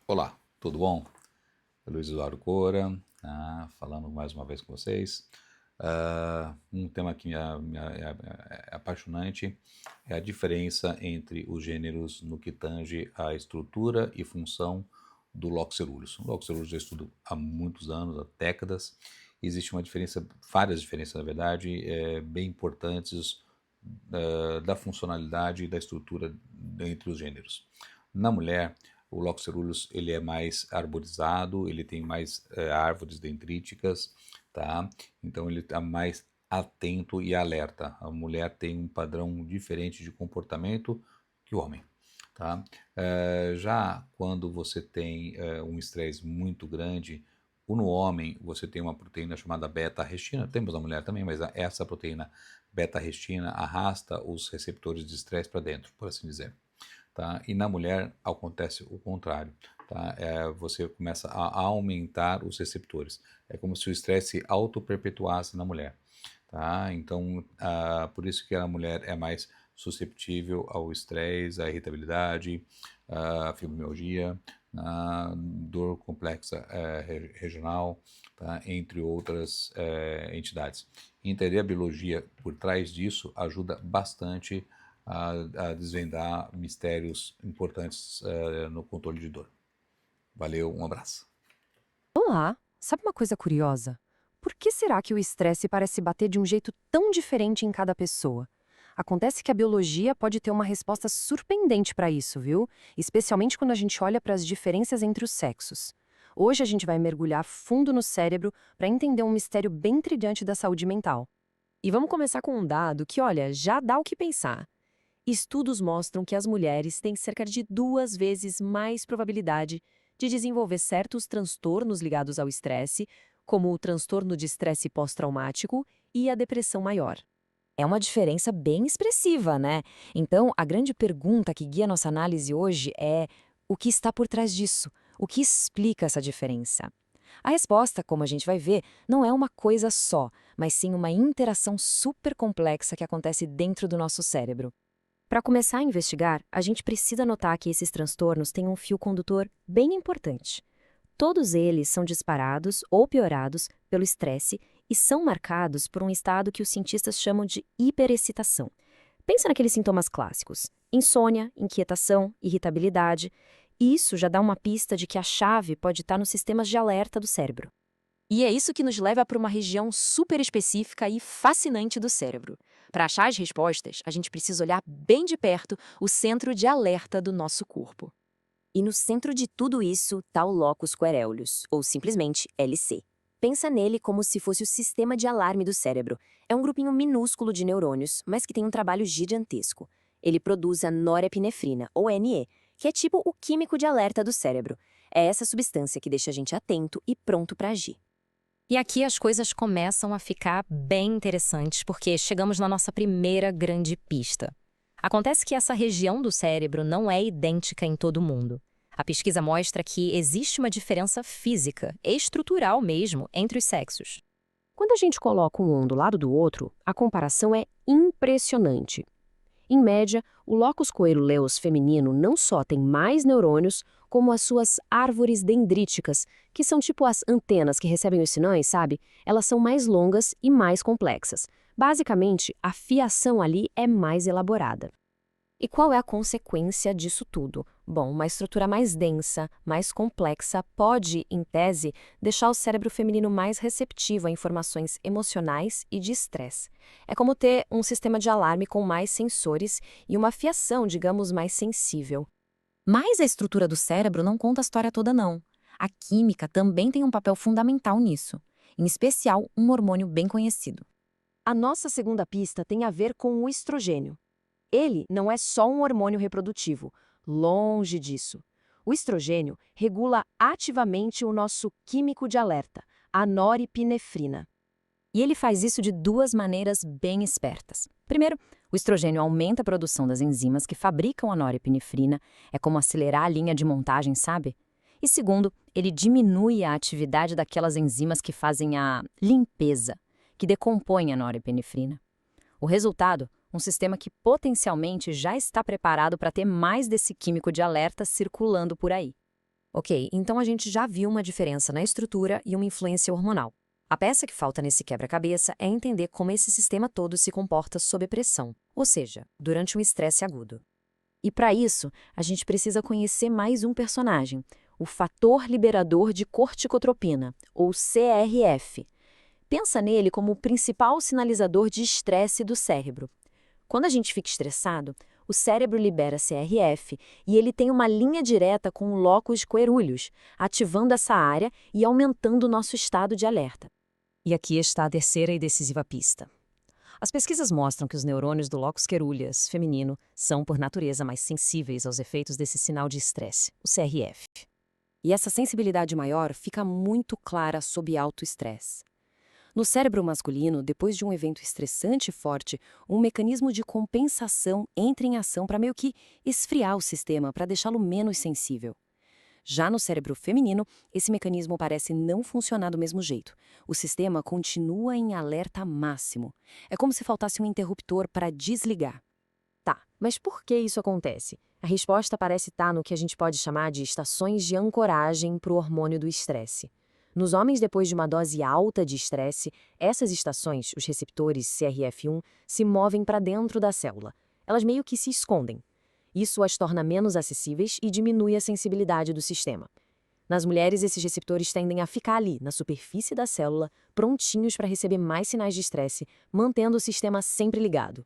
Olá, tudo bom? Luiz Eduardo Coura, falando mais uma vez com vocês. Um tema que é apaixonante é a diferença entre os gêneros no que tange à estrutura e função do Locus coeruleus. O Locus coeruleus já estudo há muitos anos, há décadas. Existe uma diferença, várias diferenças na verdade, bem importantes da funcionalidade e da estrutura entre os gêneros. Na mulher, o Locus coeruleus ele é mais arborizado, ele tem mais árvores dendríticas, tá? Então ele está mais atento e alerta. A mulher tem um padrão diferente de comportamento que o homem. Tá? Já quando você tem um estresse muito grande, no homem você tem uma proteína chamada beta-arrestina, temos na mulher também, mas essa proteína beta-arrestina arrasta os receptores de estresse para dentro, por assim dizer. Tá? E na mulher acontece o contrário. Tá? Você começa a aumentar os receptores. É como se o estresse se auto-perpetuasse na mulher. Tá? Então, por isso que a mulher é mais susceptível ao estresse, à irritabilidade, à fibromialgia, dor complexa regional, tá? Entre outras entidades. Entender a biologia por trás disso ajuda bastante a desvendar mistérios importantes no controle de dor. Valeu, um abraço. Olá! Sabe uma coisa curiosa? Por que será que o estresse parece bater de um jeito tão diferente em cada pessoa? Acontece que a biologia pode ter uma resposta surpreendente para isso, viu? Especialmente quando a gente olha para as diferenças entre os sexos. Hoje a gente vai mergulhar fundo no cérebro para entender um mistério bem intrigante da saúde mental. E vamos começar com um dado que, olha, já dá o que pensar. Estudos mostram que as mulheres têm cerca de 2 vezes mais probabilidade de desenvolver certos transtornos ligados ao estresse, como o transtorno de estresse pós-traumático e a depressão maior. É uma diferença bem expressiva, né? Então, a grande pergunta que guia nossa análise hoje é: o que está por trás disso? O que explica essa diferença? A resposta, como a gente vai ver, não é uma coisa só, mas sim uma interação super complexa que acontece dentro do nosso cérebro. Para começar a investigar, a gente precisa notar que esses transtornos têm um fio condutor bem importante. Todos eles são disparados ou piorados pelo estresse e são marcados por um estado que os cientistas chamam de hiperexcitação. Pensa naqueles sintomas clássicos: insônia, inquietação, irritabilidade. E isso já dá uma pista de que a chave pode estar nos sistemas de alerta do cérebro. E é isso que nos leva para uma região super específica e fascinante do cérebro. Para achar as respostas, a gente precisa olhar bem de perto o centro de alerta do nosso corpo. E no centro de tudo isso está o locus coeruleus, ou simplesmente LC. Pensa nele como se fosse o sistema de alarme do cérebro. É um grupinho minúsculo de neurônios, mas que tem um trabalho gigantesco. Ele produz a norepinefrina, ou NE, que é tipo o químico de alerta do cérebro. É essa substância que deixa a gente atento e pronto para agir. E aqui as coisas começam a ficar bem interessantes, porque chegamos na nossa primeira grande pista. Acontece que essa região do cérebro não é idêntica em todo mundo. A pesquisa mostra que existe uma diferença física, estrutural mesmo, entre os sexos. Quando a gente coloca um do lado do outro, a comparação é impressionante. Em média, o locus coeruleus feminino não só tem mais neurônios, como as suas árvores dendríticas, que são tipo as antenas que recebem os sinais, sabe? Elas são mais longas e mais complexas. Basicamente, a fiação ali é mais elaborada. E qual é a consequência disso tudo? Bom, uma estrutura mais densa, mais complexa, pode, em tese, deixar o cérebro feminino mais receptivo a informações emocionais e de estresse. É como ter um sistema de alarme com mais sensores e uma fiação, digamos, mais sensível. Mas a estrutura do cérebro não conta a história toda, não. A química também tem um papel fundamental nisso, em especial um hormônio bem conhecido. A nossa segunda pista tem a ver com o estrogênio. Ele não é só um hormônio reprodutivo, longe disso. O estrogênio regula ativamente o nosso químico de alerta, a norepinefrina. E ele faz isso de duas maneiras bem espertas. Primeiro, o estrogênio aumenta a produção das enzimas que fabricam a norepinefrina, é como acelerar a linha de montagem, sabe? E segundo, ele diminui a atividade daquelas enzimas que fazem a limpeza, que decompõem a norepinefrina. O resultado, um sistema que potencialmente já está preparado para ter mais desse químico de alerta circulando por aí. Ok, então a gente já viu uma diferença na estrutura e uma influência hormonal. A peça que falta nesse quebra-cabeça é entender como esse sistema todo se comporta sob pressão, ou seja, durante um estresse agudo. E para isso, a gente precisa conhecer mais um personagem, o fator liberador de corticotropina, ou CRF. Pensa nele como o principal sinalizador de estresse do cérebro. Quando a gente fica estressado, o cérebro libera CRF e ele tem uma linha direta com o locus coeruleus, ativando essa área e aumentando o nosso estado de alerta. E aqui está a terceira e decisiva pista. As pesquisas mostram que os neurônios do locus coeruleus feminino são, por natureza, mais sensíveis aos efeitos desse sinal de estresse, o CRF. E essa sensibilidade maior fica muito clara sob alto estresse. No cérebro masculino, depois de um evento estressante e forte, um mecanismo de compensação entra em ação para meio que esfriar o sistema, para deixá-lo menos sensível. Já no cérebro feminino, esse mecanismo parece não funcionar do mesmo jeito. O sistema continua em alerta máximo. É como se faltasse um interruptor para desligar. Tá, mas por que isso acontece? A resposta parece estar no que a gente pode chamar de estações de ancoragem para o hormônio do estresse. Nos homens, depois de uma dose alta de estresse, essas estações, os receptores CRF1, se movem para dentro da célula. Elas meio que se escondem. Isso as torna menos acessíveis e diminui a sensibilidade do sistema. Nas mulheres, esses receptores tendem a ficar ali, na superfície da célula, prontinhos para receber mais sinais de estresse, mantendo o sistema sempre ligado.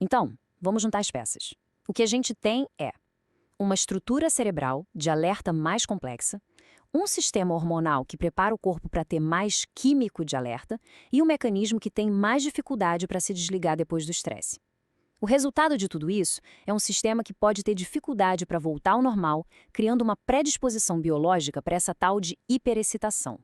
Então, vamos juntar as peças. O que a gente tem é uma estrutura cerebral de alerta mais complexa, um sistema hormonal que prepara o corpo para ter mais químico de alerta e um mecanismo que tem mais dificuldade para se desligar depois do estresse. O resultado de tudo isso é um sistema que pode ter dificuldade para voltar ao normal, criando uma predisposição biológica para essa tal de hiperexcitação.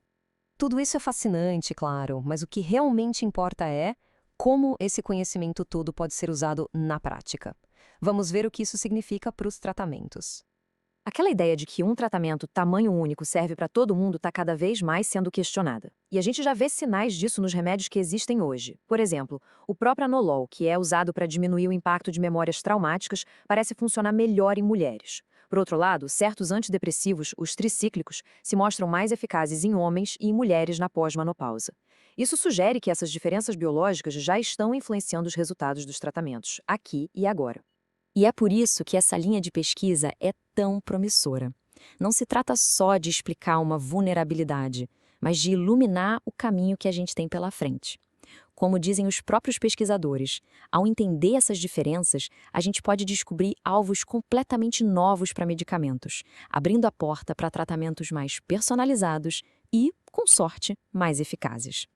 Tudo isso é fascinante, claro, mas o que realmente importa é como esse conhecimento todo pode ser usado na prática. Vamos ver o que isso significa para os tratamentos. Aquela ideia de que um tratamento tamanho único serve para todo mundo está cada vez mais sendo questionada. E a gente já vê sinais disso nos remédios que existem hoje. Por exemplo, o propranolol, que é usado para diminuir o impacto de memórias traumáticas, parece funcionar melhor em mulheres. Por outro lado, certos antidepressivos, os tricíclicos, se mostram mais eficazes em homens e em mulheres na pós-menopausa. Isso sugere que essas diferenças biológicas já estão influenciando os resultados dos tratamentos, aqui e agora. E é por isso que essa linha de pesquisa é tão promissora. Não se trata só de explicar uma vulnerabilidade, mas de iluminar o caminho que a gente tem pela frente. Como dizem os próprios pesquisadores, ao entender essas diferenças, a gente pode descobrir alvos completamente novos para medicamentos, abrindo a porta para tratamentos mais personalizados e, com sorte, mais eficazes.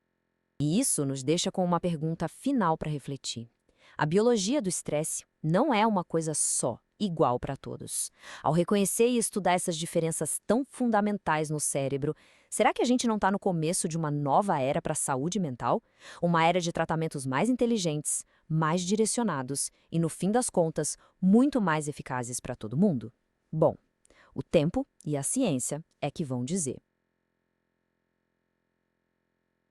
E isso nos deixa com uma pergunta final para refletir. A biologia do estresse não é uma coisa só, igual para todos. Ao reconhecer e estudar essas diferenças tão fundamentais no cérebro, será que a gente não está no começo de uma nova era para a saúde mental? Uma era de tratamentos mais inteligentes, mais direcionados e, no fim das contas, muito mais eficazes para todo mundo? Bom, o tempo e a ciência é que vão dizer.